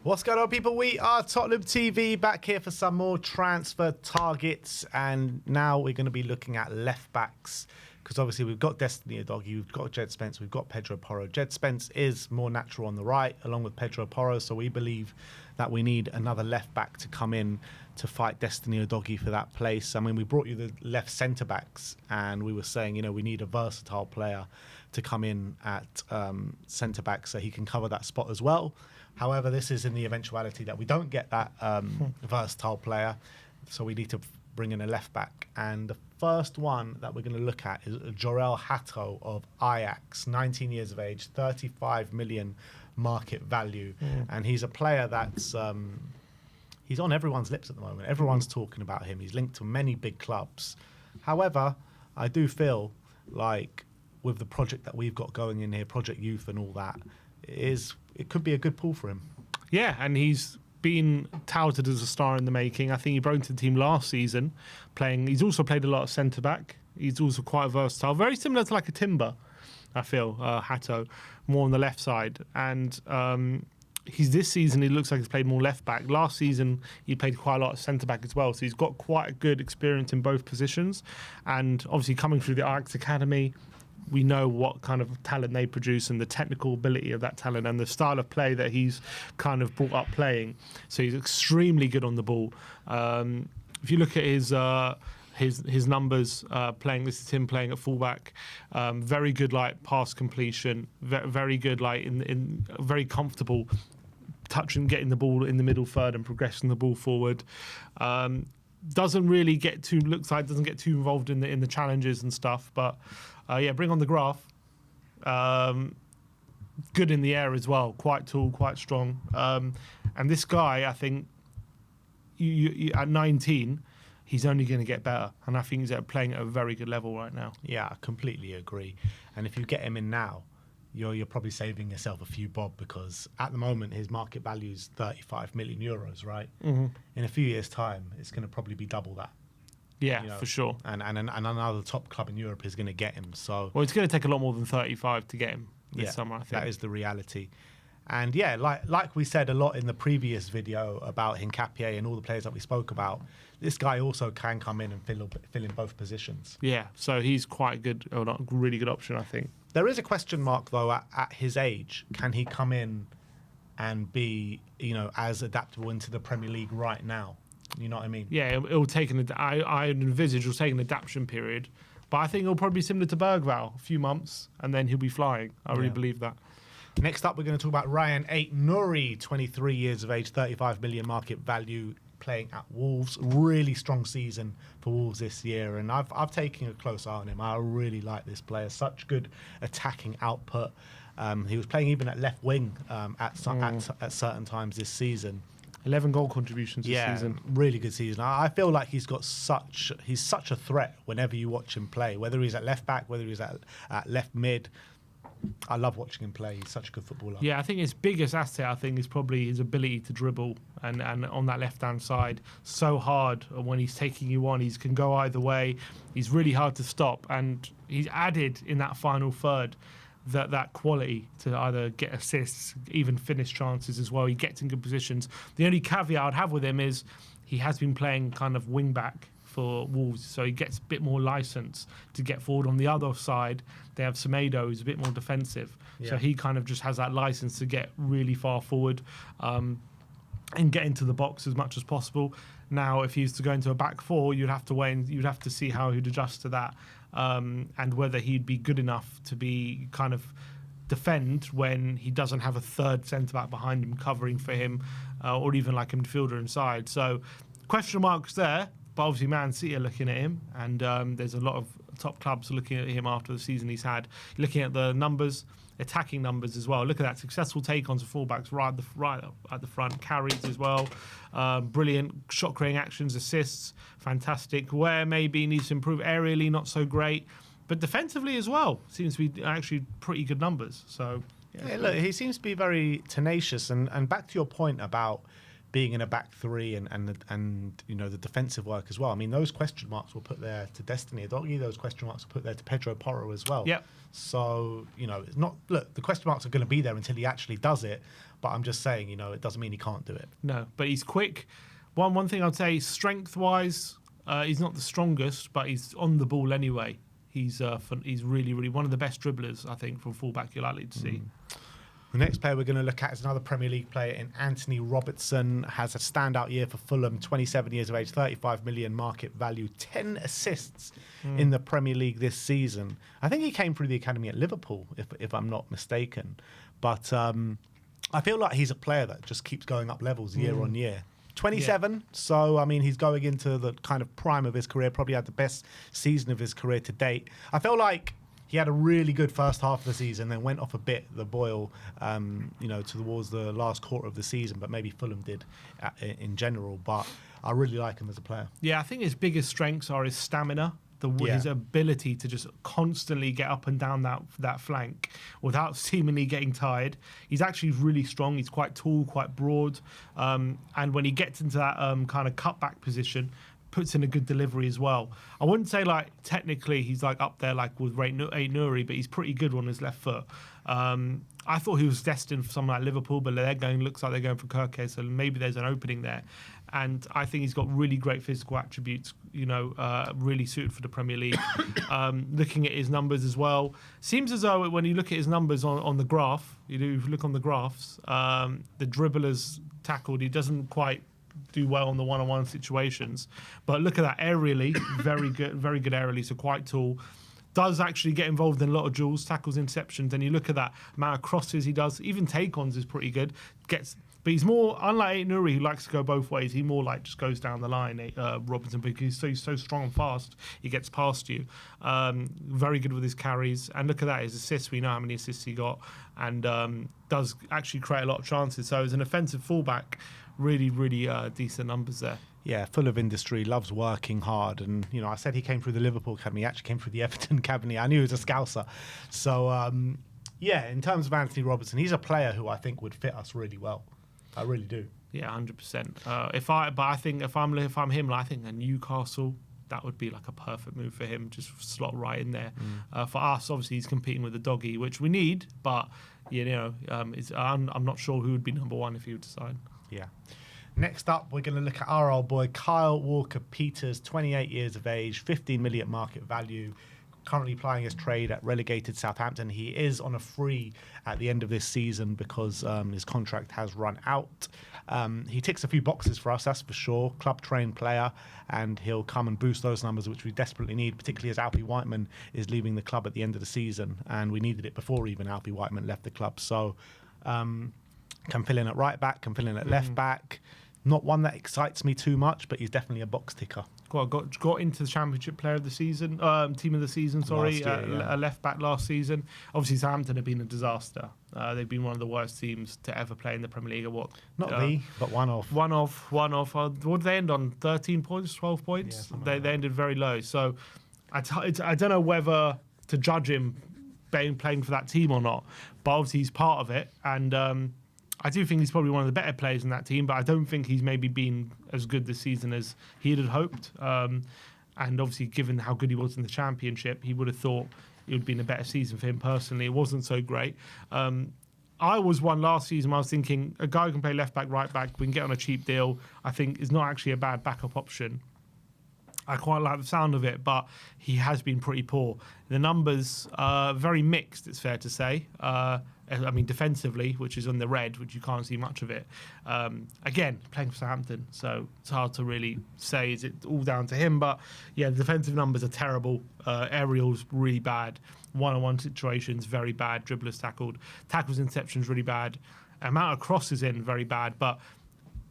What's going on, people? We are Tottenham TV, back here for some more transfer targets, and now we're going to be looking at left backs, because obviously we've got Destiny Udogie, we've got Jed Spence, we've got Pedro Porro. Jed Spence is more natural on the right, along with Pedro Porro, so we believe that we need another left back to come in to fight Destiny Udogie for that place. I mean, we brought you the left centre backs, and we were saying, you know, we need a versatile player to come in at centre back so he can cover that spot as well. However, this is in the eventuality that we don't get that versatile player, so we need to bring in a left back. And the first one that we're going to look at is Jorel Haaland of Ajax, 19 years of age, 35 million market value, and he's a player that's he's on everyone's lips at the moment. Everyone's talking about him. He's linked to many big clubs. However, I do feel like with the project that we've got going in here, Project Youth and all that, it could be a good pull for him. Yeah, and he's been touted as a star in the making. I think he broke into the team last season playing. He's also played a lot of centre-back. He's also quite versatile. Very similar to like a Timber, I feel, Hato, more on the left side. And this season, he looks like he's played more left-back. Last season, he played quite a lot of centre-back as well. So he's got quite a good experience in both positions. And obviously coming through the Ajax Academy, we know what kind of talent they produce and the technical ability of that talent and the style of play that he's kind of brought up playing. So he's extremely good on the ball. If you look at his numbers playing, this is him playing at fullback. Very good like pass completion. Very good like in very comfortable touching, getting the ball in the middle third and progressing the ball forward. Doesn't really get too doesn't get too involved in the challenges and stuff, but yeah, bring on the graph. Good in the air as well, quite tall, quite strong. And this guy, I think, you at 19, he's only going to get better, and I think he's playing at a very good level right now. Yeah, I completely agree. And if you get him in now, you're probably saving yourself a few bob, because at the moment his market value is 35 million euros, right? Mm-hmm. In a few years' time, it's going to probably be double that. Yeah, you know, for sure. And another top club in Europe is going to get him. So, well, it's going to take a lot more than 35 to get him this summer, I think. That is the reality. And yeah, like we said a lot in the previous video about Hincapié and all the players that we spoke about, this guy also can come in and fill in both positions. Yeah, so he's quite good, or not really good option, I think. There is a question mark though at his age. Can he come in and be, you know, as adaptable into the Premier League right now? You know what I mean? Yeah, it'll take I envisage it'll take an adaptation period, but I think it'll probably be similar to Bergvall, a few months, and then he'll be flying. I really believe that. Next up, we're going to talk about Ryan Aït-Nouri, 23 years of age, 35 million market value, playing at Wolves. Really strong season for Wolves this year, and I've taken a close eye on him. I really like this player. Such good attacking output. He was playing even at left wing at certain times this season. 11 goal contributions this season. Really good season. I feel like he's such a threat whenever you watch him play, whether he's at left back, whether he's at left mid. I love watching him play. He's such a good footballer. Yeah, I think his biggest asset, is probably his ability to dribble and on that left-hand side. So hard when he's taking you on. He can go either way. He's really hard to stop. And he's added in that final third that quality to either get assists, even finish chances as well. He gets in good positions. The only caveat I'd have with him is he has been playing kind of wing-back for Wolves, so he gets a bit more license to get forward. On the other side, they have Semedo, who's a bit more defensive, so he kind of just has that license to get really far forward and get into the box as much as possible. Now, if he was to go into a back four, you'd have to wait and you'd have to see how he'd adjust to that, and whether he'd be good enough to be kind of defend when he doesn't have a third centre-back behind him covering for him, or even like a midfielder inside. So question marks there. But obviously Man City are looking at him, and there's a lot of top clubs looking at him after the season he's had. Looking at the numbers, attacking numbers as well. Look at that, successful take-ons of fullbacks right at the front, carries as well. Brilliant shot-creating actions, assists, fantastic. Where maybe needs to improve aerially, not so great. But defensively as well, seems to be actually pretty good numbers. So yeah, look, he seems to be very tenacious. And back to your point about being in a back three and you know, the defensive work as well. I mean, those question marks were put there to Destiny Udogie. Those question marks were put there to Pedro Porro as well. Yep. So, you know, it's not, look, the question marks are going to be there until he actually does it. but I'm just saying, it doesn't mean he can't do it. No, but he's quick. One thing I'd say, strength-wise, he's not the strongest, but he's on the ball anyway. He's really, really one of the best dribblers, I think, from fullback you're likely to see. The next player we're going to look at is another Premier League player in Anthony Robertson. Has a standout year for Fulham, 27 years of age, 35 million market value, 10 assists in the Premier League this season. I think he came through the academy at Liverpool, if I'm not mistaken. But I feel like he's a player that just keeps going up levels year on year. 27, so, he's going into the kind of prime of his career, probably had the best season of his career to date. I feel like he had a really good first half of the season, then went off a bit, the boil, towards the last quarter of the season, but maybe Fulham did in general. But I really like him as a player. Yeah, I think his biggest strengths are his stamina, his ability to just constantly get up and down that flank without seemingly getting tired. He's actually really strong. He's quite tall, quite broad. And when he gets into that kind of cutback position, puts in a good delivery as well. I wouldn't say technically he's up there with Reyna, but he's pretty good on his left foot. I thought he was destined for something like Liverpool, but looks like they're going for Kirke, so maybe there's an opening there. And I think he's got really great physical attributes, really suited for the Premier League. Looking at his numbers as well, seems as though when you look at his numbers on the graph, if you look on the graphs, the dribblers tackled, he doesn't quite do well on the one-on-one situations. But look at that aerially, very good aerially, so quite tall. Does actually get involved in a lot of duels, tackles, interceptions, and you look at that amount of crosses he does. Even take-ons is pretty good. But he's more, unlike Nuri, who likes to go both ways, he more just goes down the line, Robertson, because he's so strong and fast, he gets past you. Very good with his carries. And look at that, his assists, we know how many assists he got, and does actually create a lot of chances. So as an offensive fullback, really, really decent numbers there. Yeah, full of industry, loves working hard. And, I said he came through the Liverpool Academy. He actually came through the Everton Academy. I knew he was a Scouser. So, in terms of Anthony Robertson, he's a player who I think would fit us really well. I really do. Yeah, 100%. I think if I'm him, I think a Newcastle, that would be a perfect move for him. Just slot right in there. For us, obviously, he's competing with the doggy, which we need. But I'm not sure who would be number one if he would decide. Yeah. Next up, we're going to look at our old boy, Kyle Walker-Peters, 28 years of age, 15 million market value, currently plying his trade at relegated Southampton. He is on a free at the end of this season because his contract has run out. He ticks a few boxes for us, that's for sure. Club-trained player, and he'll come and boost those numbers, which we desperately need, particularly as Alfie Whiteman is leaving the club at the end of the season, and we needed it before even Alfie Whiteman left the club. So can fill in at right back, can fill in at left back. Not one that excites me too much, but he's definitely a box ticker. Well, got into the Championship Player of the Season, Team of the Season, sorry, a left back last season. Obviously, Southampton have been a disaster. They've been one of the worst teams to ever play in the Premier League. But one off. One off. What did they end on? 13 points, 12 points? Yeah, they ended very low. So I don't know whether to judge him playing for that team or not, but obviously he's part of it, and I do think he's probably one of the better players in that team, but I don't think he's maybe been as good this season as he had hoped. And obviously, given how good he was in the Championship, he would have thought it would have been a better season for him personally. It wasn't so great. I was one last season where I was thinking a guy who can play left back, right back, we can get on a cheap deal, I think is not actually a bad backup option. I quite like the sound of it, but he has been pretty poor. The numbers are very mixed, it's fair to say. Defensively, which is on the red, which you can't see much of it. Again, playing for Southampton, so it's hard to really say, is it all down to him? But yeah, the defensive numbers are terrible. Aerials, really bad. One-on-one situations, very bad. Dribblers tackles, interceptions, really bad. Amount of crosses in, very bad. But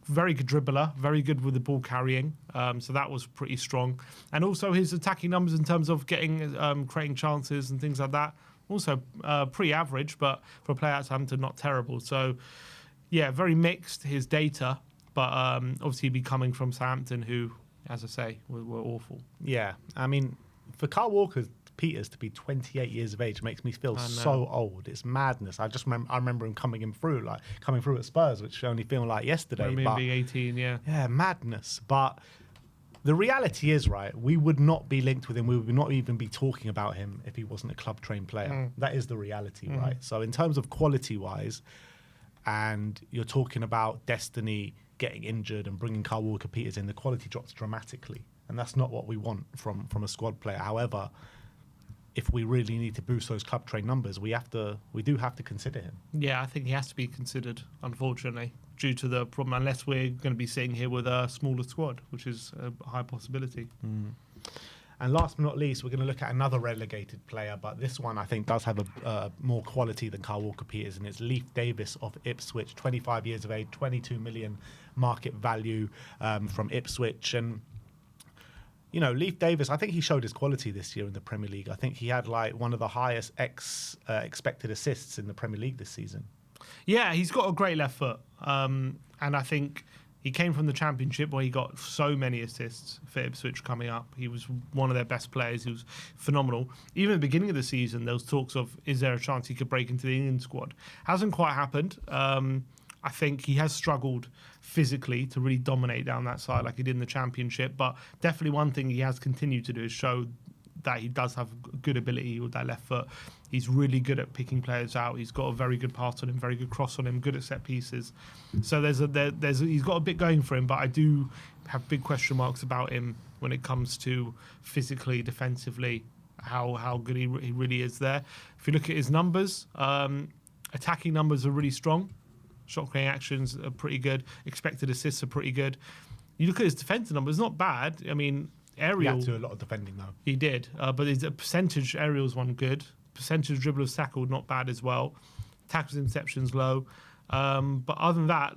very good dribbler, very good with the ball carrying. So that was pretty strong. And also his attacking numbers in terms of creating chances and things like that. Also pretty average, but for a player at Southampton, not terrible. So, yeah, very mixed, his data. But obviously be coming from Southampton, who, as I say, were awful. Yeah, I mean, for Kyle Walker-Peters to be 28 years of age makes me feel so old. It's madness. I remember him coming through at Spurs, which only feels like yesterday. I remember being 18, yeah. Yeah, madness. But the reality is, right, we would not be linked with him. We would not even be talking about him if he wasn't a club-trained player. That is the reality, right? So in terms of quality-wise, and you're talking about Destiny getting injured and bringing Kyle Walker-Peters in, the quality drops dramatically. And that's not what we want from a squad player. However, if we really need to boost those club train numbers, we do have to consider him. Yeah, I think he has to be considered, unfortunately, due to the problem, unless we're going to be sitting here with a smaller squad, which is a high possibility. And last but not least, we're going to look at another relegated player, but this one I think does have a more quality than Kyle Walker-Peters, and it's Leif Davis of Ipswich, 25 years of age, 22 million market value from Ipswich. And you know, Leif Davis, I think he showed his quality this year in the Premier League. I think he had like one of the highest expected assists in the Premier League this season. Yeah, he's got a great left foot. And I think he came from the Championship where he got so many assists for Ipswich coming up. He was one of their best players. He was phenomenal. Even at the beginning of the season, there was talks of, is there a chance he could break into the England squad? Hasn't quite happened. I think he has struggled physically to really dominate down that side like he did in the Championship. But definitely one thing he has continued to do is show that he does have good ability with that left foot. He's really good at picking players out. He's got a very good pass on him, very good cross on him, good at set pieces. So he's got a bit going for him, but I do have big question marks about him when it comes to physically, defensively, how good he really is there. If you look at his numbers, attacking numbers are really strong. Shot creating actions are pretty good. Expected assists are pretty good. You look at his defensive numbers, not bad. I mean, aerial. He had to do a lot of defending though. He did, but his percentage aerials one good. Percentage dribblers tackled not bad as well. Tackles interceptions low. But other than that,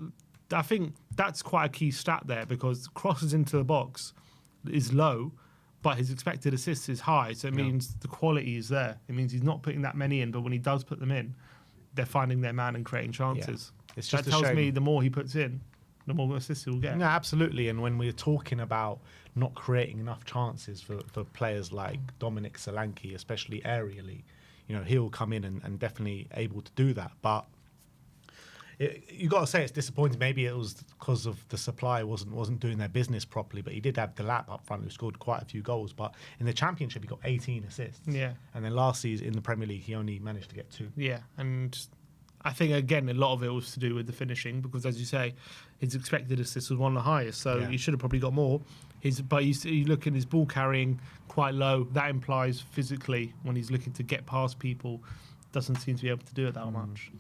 I think that's quite a key stat there because crosses into the box is low, but his expected assists is high. So it means the quality is there. It means he's not putting that many in, but when he does put them in, they're finding their man and creating chances. It's just that tells me the more he puts in, the more assists he'll get. No, absolutely. And when we're talking about not creating enough chances for players like Dominic Solanke, especially aerially, you know, he'll come in and definitely able to do that. But you got to say it's disappointing. Maybe it was because of the supply wasn't doing their business properly. But he did have Delap up front who scored quite a few goals. But in the Championship, he got 18 assists. Yeah. And then last season in the Premier League, he only managed to get 2. Yeah, and I think, again, a lot of it was to do with the finishing because, as you say, his expected assist was one of the highest, so he should have probably got more. But you look at his ball carrying quite low. That implies physically, when he's looking to get past people, doesn't seem to be able to do it that much.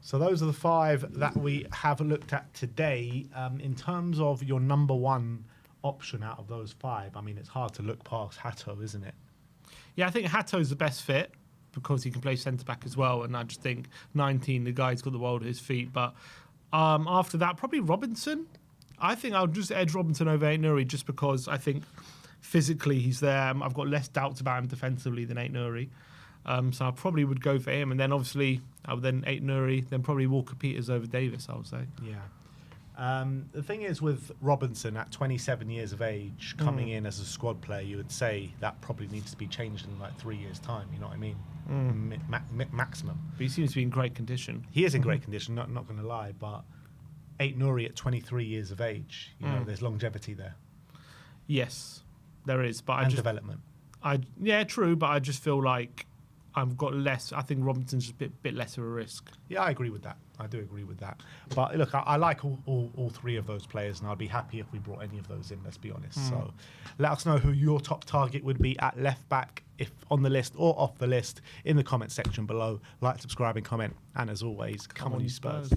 So those are the 5 that we have looked at today. In terms of your number one option out of those 5, I mean, it's hard to look past Hato, isn't it? Yeah, I think Hato's the best fit, because he can play centre-back as well. And I just think 19, the guy's got the world at his feet. But after that, probably Robertson. I think I'll just edge Robertson over Aït-Nouri just because I think physically he's there. I've got less doubts about him defensively than Aït-Nouri. So I probably would go for him. And then obviously, then Aït-Nouri, then probably Walker-Peters over Davis, I would say. Yeah. The thing is with Robinson at 27 years of age, coming in as a squad player, you would say that probably needs to be changed in like 3 years' time. You know what I mean? Maximum. But he seems to be in great condition. He is in great condition, not going to lie. But Aït-Nouri at 23 years of age, you know, there's longevity there. Yes, there is. But and development. True. But I just feel like I've got less. I think Robinson's just a bit less of a risk. Yeah, I agree with that. I do agree with that. But look, I like all 3 of those players, and I'd be happy if we brought any of those in, let's be honest. So let us know who your top target would be at left back, if on the list or off the list, in the comment section below. Like, subscribe and comment. And as always, come on you Spurs.